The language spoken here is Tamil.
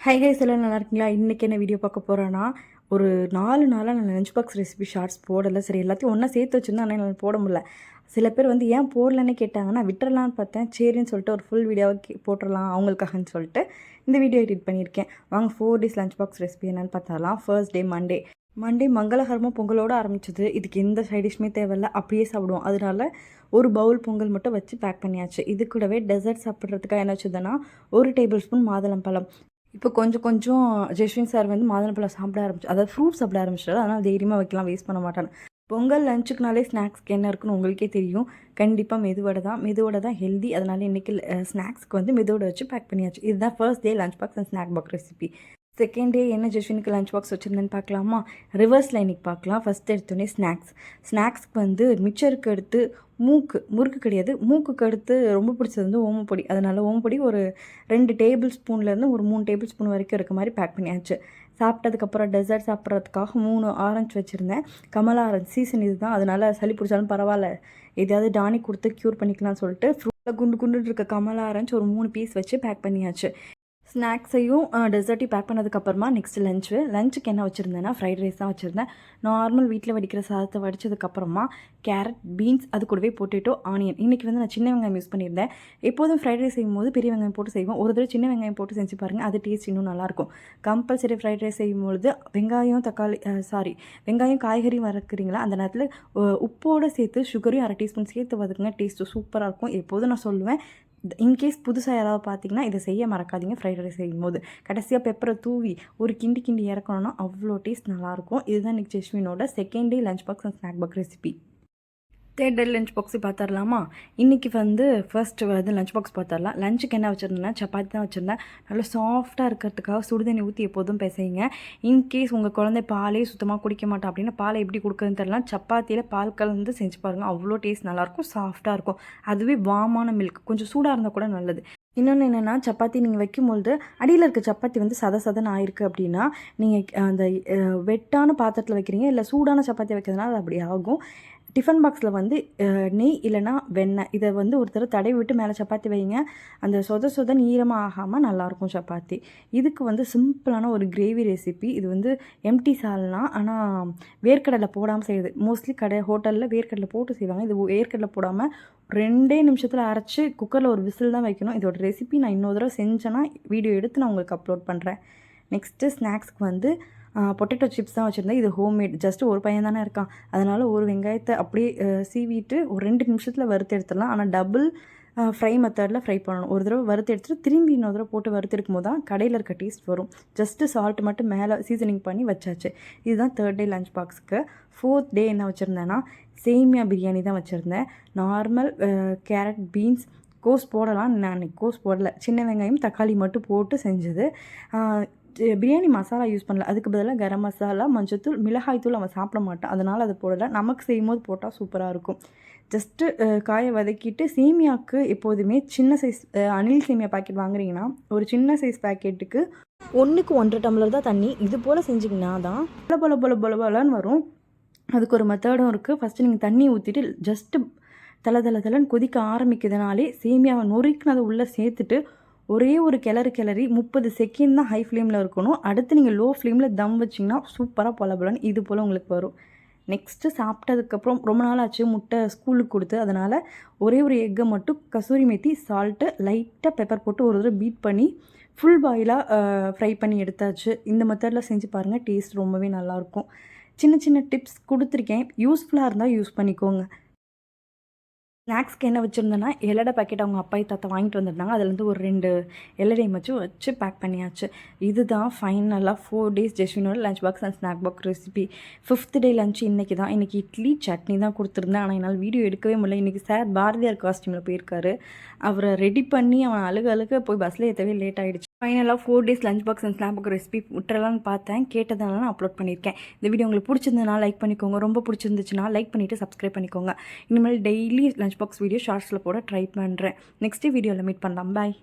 ஹை எல்லாம் நல்லா இருக்கீங்களா? இன்றைக்கி என்ன வீடியோ பார்க்க போகிறேன்னா, ஒரு 4 நாளாக நான் லஞ்ச் பாக்ஸ் ரெசிபி ஷார்ட்ஸ் போடலை. சரி, எல்லாத்தையும் ஒன்றா சேர்த்து வச்சுருந்தேன். ஆனால் என்னால் போட முடியல. சில பேர் வந்து ஏன் போடலன்னு கேட்டாங்க. நான் விட்டுறலான்னு பார்த்தேன். சரின்னு சொல்லிட்டு ஒரு ஃபுல் வீடியோவை போட்டுடலாம் அவங்களுக்காகன்னு சொல்லிட்டு இந்த வீடியோ எடிட் பண்ணியிருக்கேன். வாங்க 4 டேஸ் லஞ்ச் பாக்ஸ் ரெசிபி என்னென்னு பார்த்தாலாம். ஃபர்ஸ்ட் டே மண்டே மங்களகரமாக பொங்கலோடு ஆரம்பிச்சது. இதுக்கு எந்த சைடிஷ்மே தேவையில்லை, அப்படியே சாப்பிடுவோம். அதனால ஒரு பவுல் பொங்கல் மட்டும் வச்சு பேக் பண்ணியாச்சு. இது கூடவே டெசர்ட் சாப்பிட்றதுக்காக என்ன வச்சுதுன்னா, 1 டேபிள் ஸ்பூன் மாதுளம்பழம். இப்போ கொஞ்சம் கொஞ்சம் ஜெஸ்வின் சார் வந்து மாதுளம்பழம் சாப்பிட ஆரம்பிச்சு, அதாவது ஃப்ரூட் சாப்பிட ஆரம்பிச்சிட்டாரு. அதனால் தைரியமாக வைக்கலாம், வேஸ்ட் பண்ண மாட்டாను. பொங்கல் லஞ்சுக்குனாலே ஸ்நாக்ஸ்க்கு என்ன இருக்குன்னு உங்களுக்கே தெரியும். கண்டிப்பாக மெதுவடை தான் ஹெல்தி. அதனால் இன்றைக்கி ஸ்நாக்ஸ்க்கு வந்து மெதுவடை வச்சு பேக் பண்ணியாச்சு. இதுதான் first day lunch box and snack box recipe. Second day என்ன ஜெஸ்வினுக்கு லஞ்ச் பாக்ஸ் வச்சுருந்தேன்னு பார்க்கலாமா? ரிவர்ஸில் இன்றைக்கி பார்க்கலாம். ஃபஸ்ட் எடுத்தோடனே ஸ்நாக்ஸ்க்கு வந்து மிச்சருக்கு அடுத்து முறுக்கு கிடையாது, மூக்குக்கு அடுத்து ரொம்ப பிடிச்சது வந்து ஓமப்பொடி. அதனால் ஓமப்பொடி ஒரு 2 டேபிள் ஸ்பூன்லேருந்து ஒரு 3 டேபிள் ஸ்பூன் வரைக்கும் இருக்க மாதிரி பேக் பண்ணியாச்சு. சாப்பிட்டதுக்கப்புறம் டெசர்ட் சாப்பிட்றதுக்காக 3 ஆரஞ்சு வச்சுருந்தேன். கமலா ஆரஞ்சு சீசன் இது தான், அதனால் சளி பிடிச்சாலும் பரவாயில்ல, எதையாவது டானிக் கொடுத்து க்யூர் பண்ணிக்கலாம்னு சொல்லிட்டு ஃப்ரூட்டில் குண்டு இருக்க கமலா ஆரஞ்சு ஒரு 3 பீஸ் வச்சு பேக் பண்ணியாச்சு. ஸ்நாக்ஸையும் டெசர்ட்டையும் பேக் பண்ணதுக்கப்புறமா நெக்ஸ்ட் லஞ்சுக்கு என்ன வச்சுருந்தேன்னா ஃப்ரைட் ரைஸ் தான் வச்சுருந்தேன். நார்மல் வீட்டில் வடிக்கிற சாதத்தை வடித்ததுக்கப்புறமா கேரட், பீன்ஸ், அது கூடவே பொட்டேட்டோ, ஆனியன். இன்றைக்கி வந்து நான் சின்ன வெங்காயம் யூஸ் பண்ணியிருந்தேன். எப்போதும் ஃப்ரைட் ரைஸ் செய்யும்போது பெரிய வெங்காயம் போட்டு செய்வோம். ஒரு தடவை சின்ன வெங்காயம் போட்டு செஞ்சு பாருங்கள், அது டேஸ்ட் இன்னும் நல்லாயிருக்கும். கம்பல்சரி ஃப்ரைட் ரைஸ் செய்யும்பொழுது வெங்காயம் காய்கறி வதக்குறீங்களா, அந்த நேரத்தில் உப்போடு சேர்த்து சுகரையும் 1/2 டீஸ்பூன் சேர்த்து வதக்குங்க, டேஸ்ட்டு சூப்பராக இருக்கும். எப்போதும் நான் சொல்லுவேன், இன்கேஸ் புதுசாக யாராவது பார்த்தீங்கன்னா இதை செய்ய மறக்காதீங்க. ஃப்ரைட் ரைஸ் செய்யும்போது கடைசியாக பெப்பரை தூவி ஒரு கிண்டி இறக்கணும்னா அவ்வளோ டேஸ்ட் நல்லாயிருக்கும். இதுதான் இன்றைக்கி ஜெஸ்வினோட second day lunch box and snack box recipe. Third day lunch box பார்த்துடலாமா? இன்றைக்கி வந்து ஃபர்ஸ்ட் வந்து லஞ்ச் பாக்ஸ் பார்த்துடலாம். லஞ்சுக்கு என்ன வச்சுருந்தேன்னா சப்பாத்தி தான் வச்சுருந்தேன். நல்லா சாஃப்டாக இருக்கிறதுக்காக சுடுதண்ணி ஊற்றி எப்போதும் பிசைங்க. இன்கேஸ் உங்கள் குழந்தை பாலே சுத்தமாக குடிக்க மாட்டோம் அப்படின்னா பாலை எப்படி கொடுக்குறதுன்னு தெரியலாம், சப்பாத்தியில் பால் கலந்து செஞ்சு பாருங்கள், அவ்வளோ டேஸ்ட் நல்லாயிருக்கும், சாஃப்டாக இருக்கும். அதுவே வாமான மில்க், கொஞ்சம் சூடாக இருந்தால் கூட நல்லது. இன்னொன்று என்னென்னா, சப்பாத்தி நீங்கள் வைக்கும்பொழுது அடியில் இருக்க சப்பாத்தி வந்து சதன்னு ஆயிருக்கு அப்படின்னா, நீங்கள் அந்த வெட்டான பாத்திரத்தில் வைக்கிறீங்க, இல்லை சூடான சப்பாத்தி வைக்கிறதுனால அது அப்படி ஆகும். டிஃபன் பாக்ஸில் வந்து நெய் இல்லைனா வெண்ணெய் இதை வந்து ஒரு தடவை தடவி விட்டு மேலே சப்பாத்தி வைங்க. அந்த சொதன்னு ஈரமாக ஆகாமல் நல்லாயிருக்கும் சப்பாத்தி. இதுக்கு வந்து சிம்பிளான ஒரு கிரேவி ரெசிபி. இது வந்து எம்டி சால்னா, ஆனால் வேர்க்கடலை போடாமல் செய்யுது. மோஸ்ட்லி ஹோட்டலில் வேர்க்கடலை போட்டு செய்வாங்க. இது வேர்க்கடலை போடாமல் 2 நிமிஷத்தில் அரைச்சி குக்கரில் ஒரு விசில் தான் வைக்கணும். இதோட ரெசிபி நான் இன்னொரு தடவை செஞ்சேன்னா வீடியோ எடுத்து நான் உங்களுக்கு அப்லோட் பண்ணுறேன். நெக்ஸ்ட்டு ஸ்நாக்ஸ்க்கு வந்து பொட்டேட்டோ சிப்ஸ் தான் வச்சுருந்தேன். இது ஹோம்மேட். ஜஸ்ட்டு ஒரு பையன் தானே இருக்கான், அதனால் ஒரு வெங்காயத்தை அப்படியே சீவிட்டு ஒரு 2 நிமிஷத்தில் வறுத்து எடுத்துடலாம். ஆனால் டபுள் ஃப்ரை மெத்தடில் ஃப்ரை பண்ணணும். ஒரு தடவை வறுத்து எடுத்துகிட்டு திரும்பி இன்னொரு தடவை போட்டு வறுத்து எடுக்கும் போது தான் கடையில் இருக்க டேஸ்ட் வரும். ஜஸ்ட்டு சால்ட் மட்டும் மேலே சீசனிங் பண்ணி வச்சாச்சு. இதுதான் தேர்ட் டே லஞ்ச் பாக்ஸுக்கு. ஃபோர்த் டே என்ன வச்சுருந்தேன்னா சேமியா பிரியாணி தான் வச்சுருந்தேன். நார்மல் கேரட், பீன்ஸ், கோஸ் போடலாம். நான் அன்றைக்கி கோஸ் போடலை, சின்ன வெங்காயம் தக்காளி மட்டும் போட்டு செஞ்சது. பிரியாணி மசாலா யூஸ் பண்ணல, அதுக்கு பதிலாக கரம் மசாலா, மஞ்சத்தூள், மிளகாய்த்தூள் அவன் சாப்பிட மாட்டான், அதனால் அதை போடலை. நமக்கு செய்யும்போது போட்டால் சூப்பராக இருக்கும். ஜஸ்ட்டு காயை வதக்கிட்டு சேமியாவுக்கு எப்போதுமே சின்ன சைஸ் அணில் சேமியா பாக்கெட் வாங்குறீங்கன்னா ஒரு சின்ன சைஸ் பேக்கெட்டுக்கு 1க்கு 1.5 டம்ளர் தான் தண்ணி. இது போல் செஞ்சிங்கன்னா தான் பலன்னு வரும். அதுக்கு ஒரு மெத்தடும் இருக்குது. ஃபஸ்ட்டு நீங்கள் தண்ணி ஊற்றிட்டு ஜஸ்ட்டு தலன்னு கொதிக்க ஆரம்பிக்கிறதுனாலே சேமியாவை நொறுக்கினதை உள்ளே சேர்த்துட்டு ஒரே ஒரு கிளறி 30 செகண்ட் தான் ஹை ஃப்ளேமில் இருக்கணும். அடுத்து நீங்கள் லோ ஃப்ளேமில் தம் வச்சிங்கன்னா சூப்பராக பலன்னு இது போல் உங்களுக்கு வரும். நெக்ஸ்ட்டு சாப்பிட்டதுக்கப்புறம் ரொம்ப நாள் ஆச்சு முட்டை ஸ்கூலுக்கு கொடுத்து, அதனால் ஒரே ஒரு எக்கை மட்டும் கசூரி மேத்தி, சால்ட்டு, லைட்டாக பெப்பர் போட்டு ஒரு தடவை பீட் பண்ணி ஃபுல் பாயிலாக ஃப்ரை பண்ணி எடுத்தாச்சு. இந்த மெத்தடில் செஞ்சு பாருங்கள், டேஸ்ட் ரொம்பவே நல்லாயிருக்கும். சின்ன டிப்ஸ் கொடுத்துருக்கேன், யூஸ்ஃபுல்லாக இருந்தால் யூஸ் பண்ணிக்கோங்க. ஸ்நாக்ஸ்க்கு என்ன வச்சுருந்தேன்னா எல்லடை பாக்கெட் அவங்க அப்பா தாத்தா வாங்கிட்டு வந்திருந்தாங்க. அதுலேருந்து ஒரு 2 எல்லடையும் வச்சு பேக் பண்ணியாச்சு. இதுதான் ஃபைனலாக 4 டேஸ் ஜெஸ்வினோட lunch box and snack box recipe. 5th day lunch இன்றைக்கி தான். இன்றைக்கி இட்லி சட்னி தான் கொடுத்துருந்தேன். ஆனால் என்னால் வீடியோ எடுக்கவே முடியல. இன்றைக்கி சார் பாரதியார் காஸ்டியூமில் போயிருக்காரு. அவரை ரெடி பண்ணி அவன் அழுக போய் பஸ்ஸில் ஏற்றவே லேட் ஆகிடுச்சு. ஃபைனலாக 4 days lunch box and snack box recipe விட்டுறலான்னு பார்த்தேன். கேட்டதுனால நான் அப்லோட் பண்ணியிருக்கேன். இந்த வீடியோ உங்களுக்கு பிடிச்சிருந்ததுனா லைக் பண்ணிக்கோங்க. ரொம்ப பிடிச்சிருந்துச்சுன்னா லைக் பண்ணிவிட்டு சப்ஸ்கிரைப் பண்ணிக்கோங்க. இனிமேல் டெய்லி லஞ்ச் பாக்ஸ் வீடியோ ஷார்ட்ஸில் போட ட்ரை பண்ணுறேன். நெக்ஸ்ட் வீடியோவில் மீட் பண்ணலாம். பாய்.